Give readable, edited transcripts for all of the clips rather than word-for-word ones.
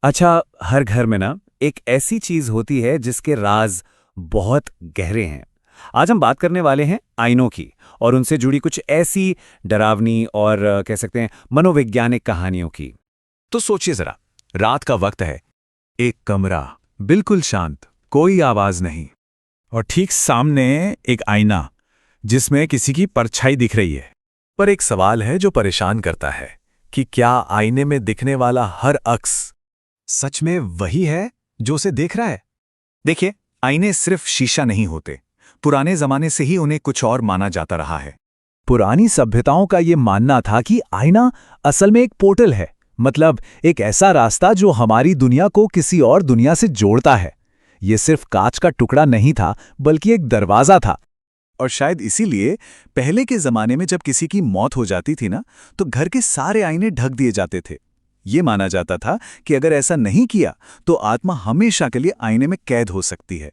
अच्छा, हर घर में ना एक ऐसी चीज होती है जिसके राज बहुत गहरे हैं। आज हम बात करने वाले हैं आईनों की और उनसे जुड़ी कुछ ऐसी डरावनी और कह सकते हैं मनोवैज्ञानिक कहानियों की। तो सोचिए जरा, रात का वक्त है, एक कमरा, बिल्कुल शांत, कोई आवाज नहीं, और ठीक सामने एक आईना जिसमें किसी की परछाई दिख रही है। पर एक सवाल है जो परेशान करता है कि क्या आईने में दिखने वाला हर अक्स सच में वही है जो उसे देख रहा है? देखिए, आईने सिर्फ शीशा नहीं होते। पुराने जमाने से ही उन्हें कुछ और माना जाता रहा है। पुरानी सभ्यताओं का ये मानना था कि आईना असल में एक पोर्टल है, मतलब एक ऐसा रास्ता जो हमारी दुनिया को किसी और दुनिया से जोड़ता है। ये सिर्फ कांच का टुकड़ा नहीं था, बल्कि एक दरवाजा था। और शायद इसीलिए पहले के जमाने में जब किसी की मौत हो जाती थी ना, तो घर के सारे आईने ढक दिए जाते थे। ये माना जाता था कि अगर ऐसा नहीं किया तो आत्मा हमेशा के लिए आईने में कैद हो सकती है।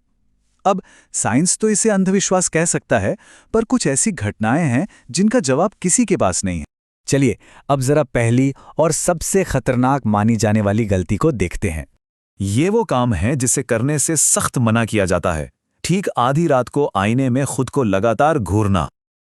अब साइंस तो इसे अंधविश्वास कह सकता है, पर कुछ ऐसी घटनाएं हैं जिनका जवाब किसी के पास नहीं है। चलिए, अब जरा पहली और सबसे खतरनाक मानी जाने वाली गलती को देखते हैं। ये वो काम है जिसे करने से सख्त मना किया जाता है। ठीक आधी रात को आईने में खुद को लगातार घूरना।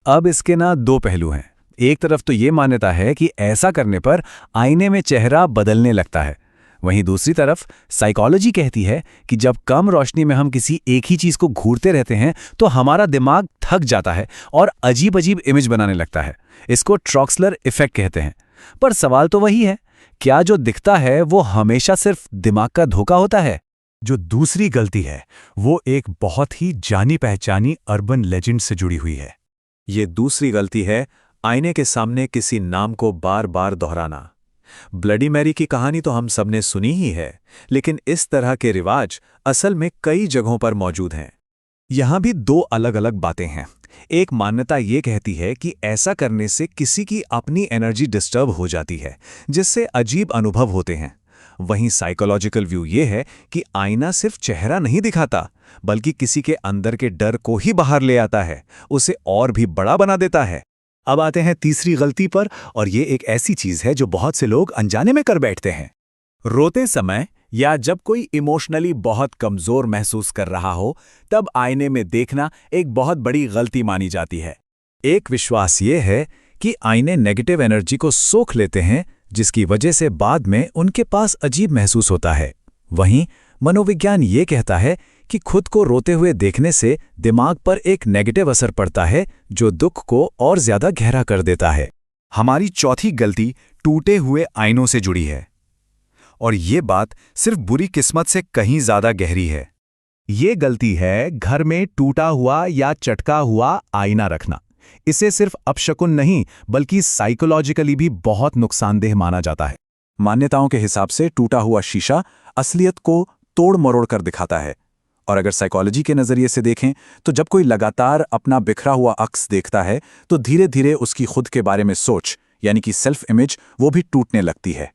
अब इसके ना दो पहलू हैं। एक तरफ तो ये मान्यता है कि ऐसा करने पर आईने में चेहरा बदलने लगता है। वहीं दूसरी तरफ साइकोलॉजी कहती है कि जब कम रोशनी में हम किसी एक ही चीज को घूरते रहते हैं तो हमारा दिमाग थक जाता है और अजीब अजीब इमेज बनाने लगता है। इसको ट्रॉक्सलर इफेक्ट कहते हैं। पर सवाल तो वही है, क्या जो दिखता है वो हमेशा सिर्फ दिमाग का धोखा होता है? जो दूसरी गलती है वो एक बहुत ही जानी पहचानी अर्बन लेजेंड से जुड़ी हुई है। ये दूसरी गलती है आईने के सामने किसी नाम को बार बार दोहराना। ब्लडी मैरी की कहानी तो हम सबने सुनी ही है, लेकिन इस तरह के रिवाज असल में कई जगहों पर मौजूद हैं। यहां भी दो अलग अलग बातें हैं। एक मान्यता ये कहती है कि ऐसा करने से किसी की अपनी एनर्जी डिस्टर्ब हो जाती है, जिससे अजीब अनुभव होते हैं। वहीं साइकोलॉजिकल व्यू ये है कि आईना सिर्फ चेहरा नहीं दिखाता, बल्कि किसी के अंदर के डर को ही बाहर ले आता है, उसे और भी बड़ा बना देता है। अब आते हैं तीसरी गलती पर, और ये एक ऐसी चीज है जो बहुत से लोग अनजाने में कर बैठते हैं। रोते समय या जब कोई इमोशनली बहुत कमजोर महसूस कर रहा हो, तब आईने में देखना एक बहुत बड़ी गलती मानी जाती है। एक विश्वास ये है कि आईने नेगेटिव एनर्जी को सोख लेते हैं, जिसकी वजह से बाद में उनके पास अजीब महसूस होता है। वहीं मनोविज्ञान ये कहता है कि खुद को रोते हुए देखने से दिमाग पर एक नेगेटिव असर पड़ता है, जो दुख को और ज्यादा गहरा कर देता है। हमारी चौथी गलती टूटे हुए आईनों से जुड़ी है, और ये बात सिर्फ बुरी किस्मत से कहीं ज्यादा गहरी है। ये गलती है घर में टूटा हुआ या चटका हुआ आईना रखना। इसे सिर्फ अपशकुन नहीं, बल्कि साइकोलॉजिकली भी बहुत नुकसानदेह माना जाता है। मान्यताओं के हिसाब से टूटा हुआ शीशा असलियत को तोड़ मरोड़ कर दिखाता है। और अगर साइकोलॉजी के नजरिए से देखें तो जब कोई लगातार अपना बिखरा हुआ अक्स देखता है तो धीरे धीरे उसकी खुद के बारे में सोच, यानी कि सेल्फ इमेज, वो भी टूटने लगती है।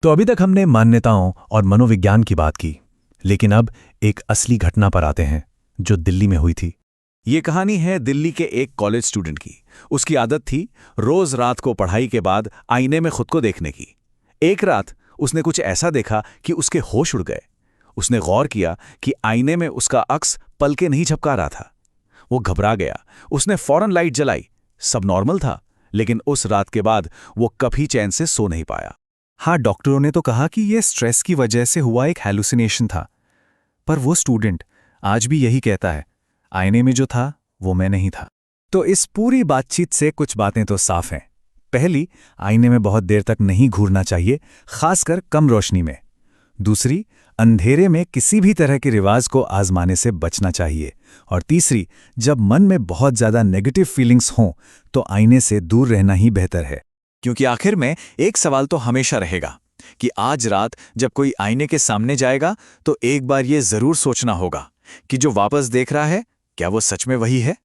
तो अभी तक हमने मान्यताओं और मनोविज्ञान की बात की, लेकिन अब एक असली घटना पर आते हैं जो दिल्ली में हुई थी। ये कहानी है दिल्ली के एक कॉलेज स्टूडेंट की। उसकी आदत थी रोज रात को पढ़ाई के बाद आईने में खुद को देखने की। एक रात उसने कुछ ऐसा देखा कि उसके होश उड़ गए। उसने गौर किया कि आईने में उसका अक्स पलके नहीं झपका रहा था। वो घबरा गया। उसने फौरन लाइट जलाई। सब नॉर्मल था, लेकिन उस रात के बाद वो कभी चैन से सो नहीं पाया। हाँ, डॉक्टरों ने तो कहा कि यह स्ट्रेस की वजह से हुआ एक हैलुसिनेशन था, पर वो स्टूडेंट आज भी यही कहता है, आईने में जो था वो मैं नहीं था। तो इस पूरी बातचीत से कुछ बातें तो साफ हैं। पहली, आईने में बहुत देर तक नहीं घूरना चाहिए, खासकर कम रोशनी में। दूसरी, अंधेरे में किसी भी तरह के रिवाज को आजमाने से बचना चाहिए। और तीसरी, जब मन में बहुत ज्यादा नेगेटिव फीलिंग्स हों तो आईने से दूर रहना ही बेहतर है। क्योंकि आखिर में एक सवाल तो हमेशा रहेगा कि आज रात जब कोई आईने के सामने जाएगा तो एक बार ये जरूर सोचना होगा कि जो वापस देख रहा है, क्या वो सच में वही है।